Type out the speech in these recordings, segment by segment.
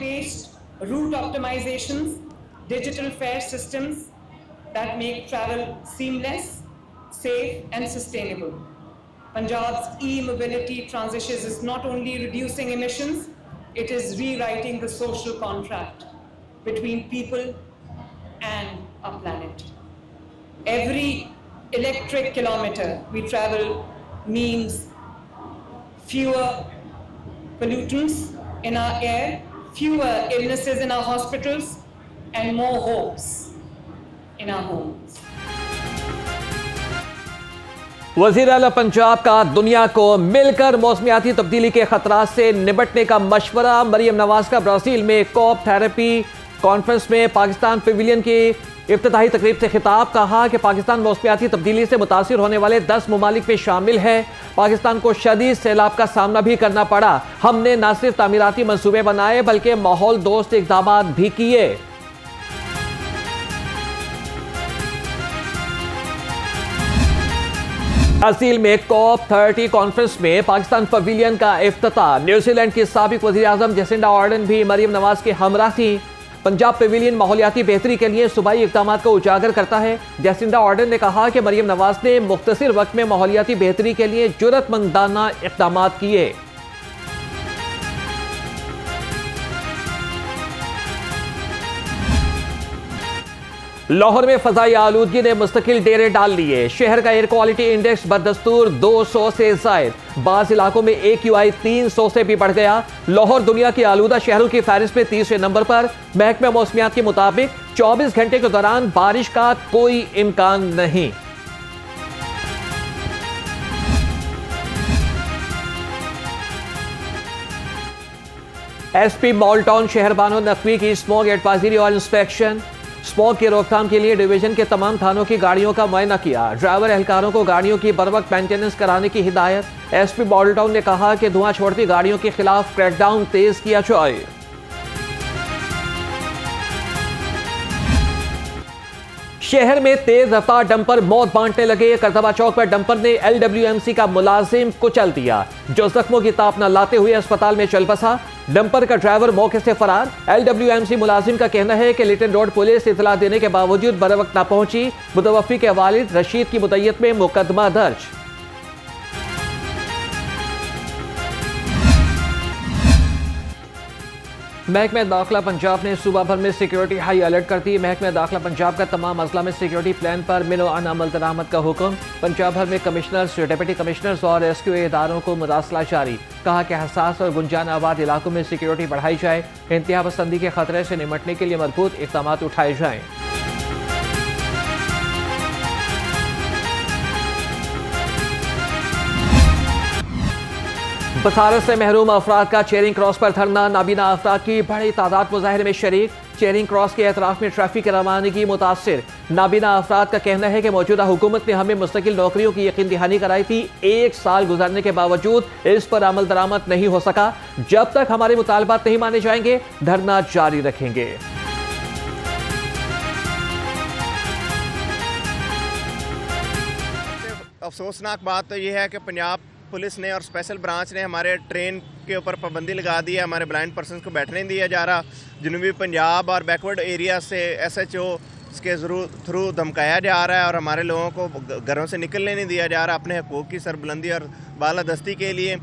AI-based route optimizations, digital fare systems that make travel seamless, safe and sustainable. Punjab's e-mobility transition is not only reducing emissions, it is rewriting the social contract between people and our planet. Every electric kilometer we travel means fewer pollutants in our air, fewer illnesses in our hospitals, and more hopes in our homes. वज़ीर आला पंजाब का दुनिया को मिलकर मौसमियाती तब्दीली के खतरात से निपटने का मशवरा। मरियम नवाज का ब्राज़ील में कॉप थेरेपी कॉन्फ्रेंस में पाकिस्तान पवेलियन की इफ्तिताही तकरीब से खिताब। कहा कि पाकिस्तान मौसमियाती तब्दीली से मुतासिर होने वाले 10 ममालिक में शामिल है। पाकिस्तान को शदीद सैलाब का सामना भी करना पड़ा। हमने न सिर्फ तामीराती मंसूबे बनाए बल्कि माहौल दोस्त इक़दामात भी किए। ब्राज़ील में कॉप 30 कॉन्फ्रेंस में पाकिस्तान पवेलियन का इफ्तिताह। न्यूजीलैंड की साबिक वज़ीर आज़म जेसिंडा आर्डन भी मरियम नवाज के हमरा थी। पंजाब पवेलियन माहौलियाती बेहतरी के लिए सूबाई इक़दामात को उजागर करता है। जेसिंडा आर्डन ने कहा कि मरियम नवाज ने मुख्तसर वक्त में माहौलियाती बेहतरी के लिए जुर्रतमंदाना इक़दामात किए। लाहौर में फ़ज़ाई आलूदगी ने मुस्तकिल डेरे डाल लिए। शहर का एयर क्वालिटी इंडेक्स बदस्तूर 200 से ज़ायद, बाज़ इलाकों में AQI 300 से भी बढ़ गया। लाहौर दुनिया की आलूदा शहरों की फहरिस्त में 30वें नंबर पर। महकमा मौसमियात के मुताबिक 24 घंटे के दौरान बारिश का कोई इम्कान नहीं। SP मॉल टाउन शहर बानो नकवी की स्मॉग एडवाइजरी और इंस्पेक्शन। स्मॉग की रोकथाम के लिए डिवीजन के तमाम थानों की गाड़ियों का मुआयना किया। ड्राइवर एहलकारों को गाड़ियों की बरवक्त मेंटेनेंस कराने की हिदायत। SP मॉडल टाउन ने कहा कि धुआं छोड़ती गाड़ियों के खिलाफ क्रैकडाउन तेज किया जाए। शहर में तेज रफ्तार डंपर मौत बांटने लगे। करतबा चौक पर डंपर ने LWMC का मुलाजिम कुचल दिया, जो जख्मों की ताप न लाते हुए अस्पताल में चल बसा। डंपर का ड्राइवर मौके से फरार। LWMC मुलाजिम का कहना है कि लिटन रोड पुलिस इतला देने के बावजूद बरवक्त न पहुंची। मुतवफ़ी के वालिद रशीद की मुद्दत में मुकदमा दर्ज। महकमा दाखिला पंजाब ने सूबा भर में सिक्योरिटी हाई अलर्ट कर दी। महकमा दाखिला पंजाब का तमाम अजला में सिक्योरिटी प्लान पर मिनो-अन अमल दरामद का हुक्म। पंजाब भर में कमिश्नर्स, डिप्टी कमिश्नर्स और SQA इदारों को मुरासला जारी। कहा कि हसास और गुंजान आबाद इलाकों में सिक्योरिटी बढ़ाई जाए। इंतहा पसंदी के खतरे से निपटने के लिए मजबूत इक़दाम उठाए जाएँ। बसारत से महरूम अफराद का चेरिंग क्रॉस पर धरना। नाबीना अफराद की बड़ी तादाद मुजाहरे में शरीक। चेरिंग क्रॉस के एतराफ में ट्रैफिक की रवानगी मुतासिर। नाबीना अफराद का कहना है कि मौजूदा हुकूमत ने हमें मुस्तकिल नौकरियों की यकीन दहानी कराई थी। 1 साल गुजरने के बावजूद इस पर अमल दरामद नहीं हो सका। जब तक हमारे मुतालबात नहीं माने जाएंगे, धरना जारी रखेंगे। अफसोसनाक बात तो यह है कि पंजाब पुलिस ने और स्पेशल ब्रांच ने हमारे ट्रेन के ऊपर पाबंदी लगा दी है। हमारे ब्लाइंड पर्सन को बैठने नहीं दिया जा रहा। जनूबी पंजाब और बैकवर्ड एरिया से SHO के थ्रू धमकाया जा रहा है और हमारे लोगों को घरों से निकलने नहीं दिया जा रहा अपने हकूक़ की सरबुलंदी और बालादस्ती के लिए।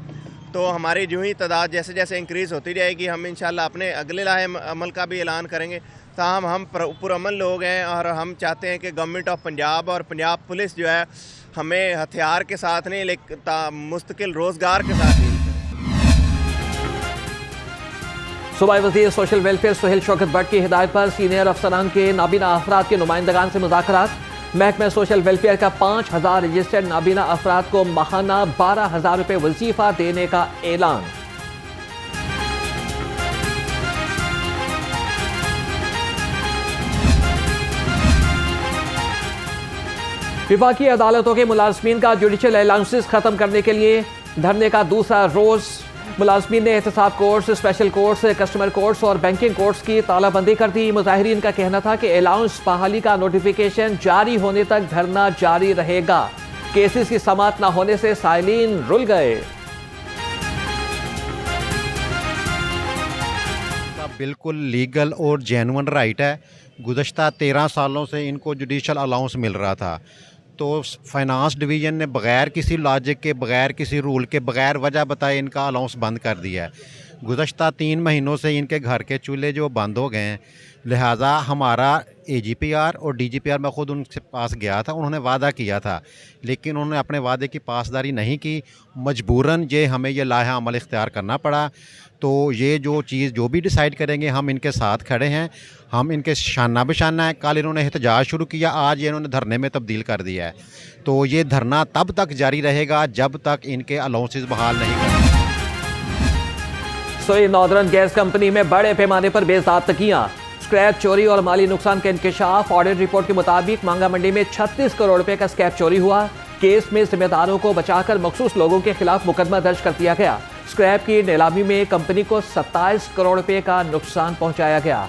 तो हमारी जो ही तादाद जैसे जैसे इंक्रीज़ होती जाएगी, हम इंशाल्लाह अपने अगले लाहे अमल का भी ऐलान करेंगे। ताहम हम पुरअमन लोग हैं और हम चाहते हैं कि गवर्नमेंट ऑफ पंजाब और पंजाब पुलिस जो है हमें हथियार के साथ नहीं लेकिन मुस्तकिल रोज़गार के साथ ही। सूबाई वज़ीर सोशल वेलफेयर सुहेल शौकत भट्ट की हिदायत पर सीनियर अफसरान के नाबीना अफराद के नुमाइंदगान से मुज़ाकरात। महकमा सोशल वेलफेयर का 5000 रजिस्टर्ड नाबीना अफराद को माहाना 12,000 रुपये वजीफा देने का ऐलान। विभागीय अदालतों के मुलाजमीन का जुडिशल अलाउंसेस खत्म करने के लिए धरने का दूसरा रोज। मुलाजमीन ने एहतसाब courts, special courts, customer courts और बैंकिंग कोर्ट्स की तालाबंदी कर दी। मुजाहिरीन का कहना था कि अलाउंस बहाली का नोटिफिकेशन जारी होने तक धरना जारी रहेगा। केसेस की समाअत न होने से साइलिन रुल गए। बिल्कुल लीगल और जेन्युइन राइट है। गुज़श्ता 13 सालों से इनको जुडिशल अलाउंस मिल रहा था, तो फाइनेंस डिवीज़न ने बग़ैर किसी लॉजिक के, बग़ैर किसी रूल के, बग़ैर वजह बताए इनका अलाउंस बंद कर दिया है। गुज़श्ता 3 महीनों से इनके घर के चूल्हे जो बंद हो गए हैं, लिहाजा हमारा AGPR और DGPR, मैं ख़ुद उनके पास गया था, उन्होंने वादा किया था लेकिन उन्होंने अपने वादे की पासदारी नहीं की। मजबूरन हमें ये लाहा अमल इख्तियार करना पड़ा। तो ये जो भी डिसाइड करेंगे हम इनके साथ खड़े हैं, हम इनके शाना बशाना है। कल इन्होंने एहतजाज शुरू किया, आज ये इन्होंने धरने में तब्दील कर दिया है। तो ये धरना तब तक जारी रहेगा जब तक इनके अलाउंसेस बहाल नहीं करते। सोई नॉर्दर्न गैस कंपनी में बड़े पैमाने पर बेज़ाब्तगियां, स्क्रैप चोरी और माली नुकसान का इंकशाफ। ऑडिट रिपोर्ट के मुताबिक मांगा मंडी में 36 करोड़ रुपए का स्क्रैप चोरी हुआ। केस में जिम्मेदारों को बचाकर मखसूस लोगों के खिलाफ मुकदमा दर्ज कर दिया गया। स्क्रैप की नीलामी में कंपनी को 27 करोड़ रुपए का नुकसान पहुंचाया गया।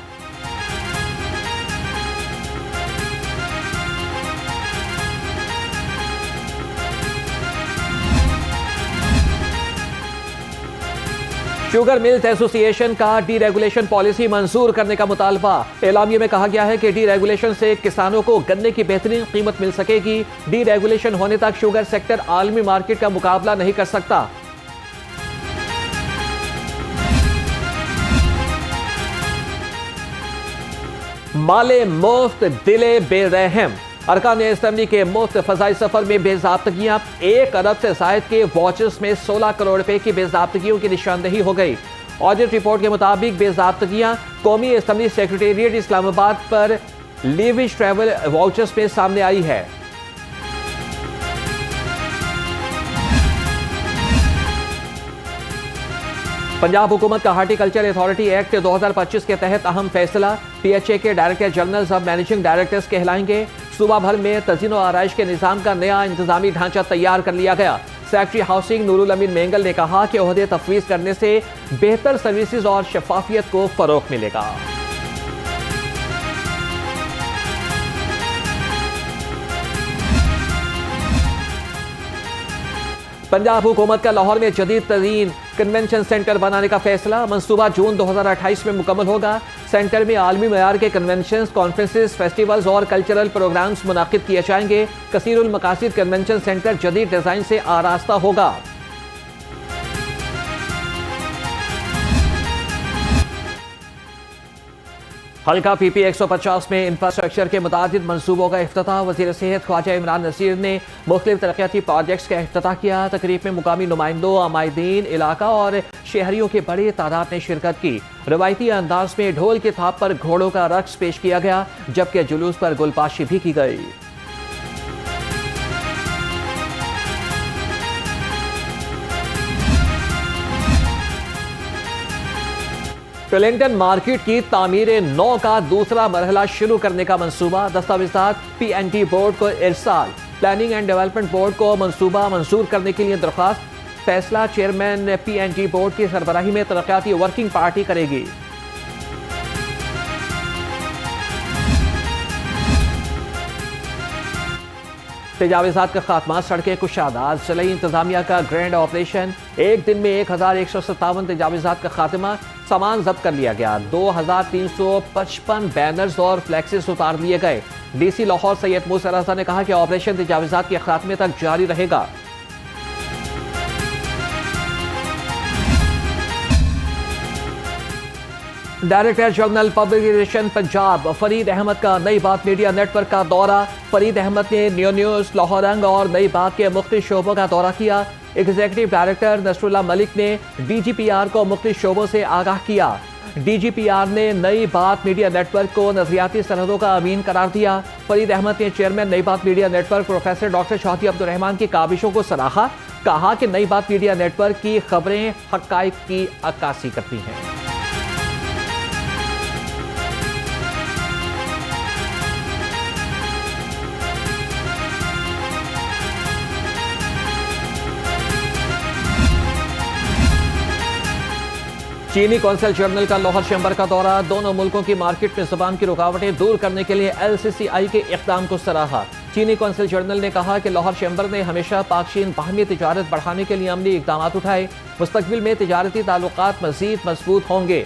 शुगर मिल्स एसोसिएशन का डीरेगुलेशन पॉलिसी मंजूर करने का मुतालबा। एलामिये में कहा गया है कि डीरेगुलेशन से किसानों को गन्ने की बेहतरीन कीमत मिल सकेगी। डीरेगुलेशन होने तक शुगर सेक्टर आलमी मार्केट का मुकाबला नहीं कर सकता। माले मुफ्त, दिले बेरहम। अरकान असेंबली के मुफ्त फजाई सफर में बेजाब्तगियां। 1 अरब से जायद के वॉचेस में 16 करोड़ रुपए की बेजाब्तगियों की निशानदेही हो गई। ऑडिट रिपोर्ट के मुताबिक बेजाब्तगियां कौमी असेंबली सेक्रेटेरिएट इस्लामाबाद पर लीविश ट्रैवल वाउचर्स में सामने आई है। पंजाब हुकूमत का हार्टिकल्चर अथॉरिटी एक्ट 2025 के तहत अहम फैसला। PHA के डायरेक्टर जनरल अब मैनेजिंग डायरेक्टर्स कहलाएंगे। सूबा भर में तज़ीन और आराइश के निज़ाम का नया इंतजामी ढांचा तैयार कर लिया गया। सेक्रेटरी हाउसिंग नूरुल अमीन मेंगल ने कहा कि ओहदे तफवीज़ करने से बेहतर सर्विसेज और शफाफियत को फरोग मिलेगा। पंजाब हुकूमत का लाहौर में जदीद तरीन कन्वेंशन सेंटर बनाने का फैसला। मंसूबा जून 2028 में मुकम्मल होगा। सेंटर में आलमी मयार के कन्वेंशन, कॉन्फ्रेंसेस, फेस्टिवल्स और कल्चरल प्रोग्राम्स मुनाकिद किए जाएंगे। कसीरुल मकासिद कन्वेंशन सेंटर जदीद डिजाइन से आरास्ता होगा। हल्का PP 150 में इंफ्रास्ट्रक्चर के मुतादिद मनसूबों का इफ्तिताह। वज़ीर सेहत ख्वाजा इमरान नसीर ने मुख्तलिफ तरक्याती प्रोजेक्ट्स का इफ्तिताह किया। तकरीब में मुकामी नुमाइंदों, आमाइदीन इलाका और शहरियों की बड़ी तादाद ने शिरकत की। रवायती अंदाज में ढोल की थाप पर घोड़ों का रक्स पेश किया गया, जबकि जुलूस पर गुलपाशी भी की गई। टोलिंगटन मार्केट की तामीर 9 का दूसरा मरहला शुरू करने का मंसूबा। दस्तावेज़ात PND बोर्ड को इरसाल। प्लानिंग एंड डेवलपमेंट बोर्ड को मंसूबा मंजूर करने के लिए दरख्वास्त। फैसला चेयरमैन PND बोर्ड की सरबराही में तरक्याती वर्किंग पार्टी करेगी। तजावीज़ात का खात्मा, सड़कें कुशादा। ज़िला इंतजामिया का ग्रैंड ऑपरेशन। एक दिन में 1157 तजावीज़ात का खात्मा। सामान जब्त कर लिया गया। 2355 बैनर्स और फ्लैक्सेस उतार लिए गए। DC लाहौर सैयद मूसा रज़ा ने कहा कि ऑपरेशन तजावीज़ात के खात्मे तक जारी रहेगा। Director general public relation Punjab Farid Ahmad का नई बात मीडिया नेटवर्क का दौरा। फरीद अहमद ने न्यू न्यूज़, लाहौरंग और नई बात के मुख्तलिफ शोबों का दौरा किया। एग्जीक्यूटिव डायरेक्टर नसरुल्लाह मलिक ने DGPR को मुख्तलिफ शोबों से आगाह किया। DGPR ने नई बात मीडिया नेटवर्क को नजरियाती सरहदों का अमीन करार दिया। फरीद अहमद ने chairman Nai Baat media network professor doctor शौहती अब्दुर्रहमान की काबिशों को सराहा। कहा कि नई बात मीडिया नेटवर्क की खबरें हक़ाइक़ की अक्कासी करती हैं। चीनी कौंसल जनरल का लाहौर चैम्बर का दौरा। दोनों मुल्कों की मार्केट में ज़बान की रुकावटें दूर करने के लिए LCCI के इक़दाम को सराहा। चीनी कौंसल जनरल ने कहा कि लाहौर चैम्बर ने हमेशा पाक चीन बाहमी तिजारत बढ़ाने के लिए अमली इक़दाम उठाए। मुस्तक़बिल में तिजारती ताल्लुकात मज़ीद मजबूत होंगे।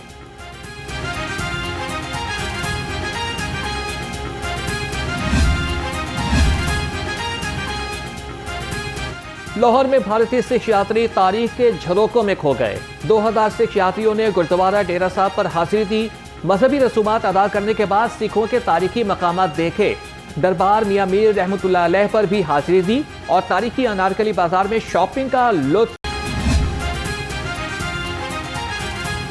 लाहौर में भारतीय सिख यात्री तारीख के झरोकों में खो गए। 2000 सिख यात्रियों ने गुरुद्वारा डेरा साहब पर हाजिरी दी। मजहबी रसूमात अदा करने के बाद सिखों के तारीखी मकामात देखे। दरबार मियां मीर रहमतुल्लाह अलैह पर भी हाजिरी दी और तारीखी अनारकली बाजार में शॉपिंग का लुत्फ।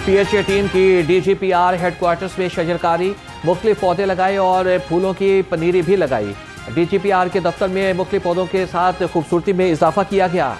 पीएचए टीम की डीजीपीआर हेडक्वार्टर्स में शजरकारी, मुख्तलिफ पौधे लगाए और फूलों की पनीरी भी लगाई। डीजीपीआर के दफ्तर में मुख्तलिफ पौधों के साथ खूबसूरती में इजाफा किया गया।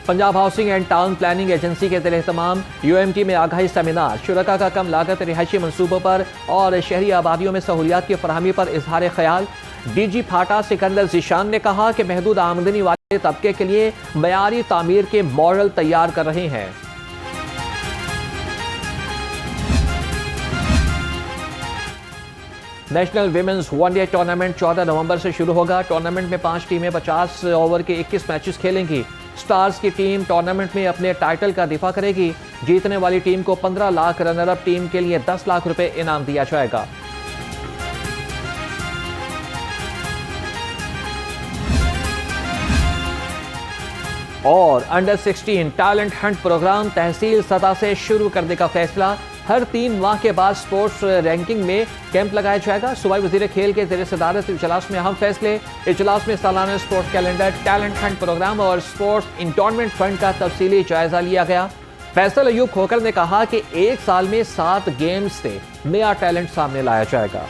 Punjab housing and town planning agency के ज़ेर-ए-एहतमाम यूएमटी में आगाही सेमिनार, शुरका का कम लागत रिहायशी मनसूबों पर और शहरी आबादियों में सहूलियात की फराहमी पर इजहार ख्याल। डीजी फाटा सिकंदर ज़ीशान ने कहा कि महदूद आमदनी वाले तबके के लिए मयारी तामीर के मॉडल तैयार कर रहे हैं। नेशनल विमेंस वनडे टूर्नामेंट 14 नवंबर से शुरू होगा। टूर्नामेंट में 5 टीमें 50 ओवर के 21 मैचेस खेलेंगी। स्टार्स की टीम टूर्नामेंट में अपने टाइटल का दिफा करेगी। जीतने वाली टीम को 15 लाख, रनर अप टीम के लिए 10 लाख रुपए इनाम दिया जाएगा। और अंडर 16 टैलेंट हंट प्रोग्राम तहसील सतह से शुरू करने का फैसला। हर 3 माह के बाद स्पोर्ट्स रैंकिंग में कैंप लगाया जाएगा। सूबाई वजीर खेल के ज़ेर सदारत इजलास में अहम फैसले। इजलास में सालाना sports calendar, talent hunt program और स्पोर्ट्स इंटॉर्नमेंट फंड का तफसीली जायजा लिया गया। फैसल अयूब खोकर ने कहा कि 1 साल में 7 गेम्स से नया टैलेंट सामने लाया जाएगा।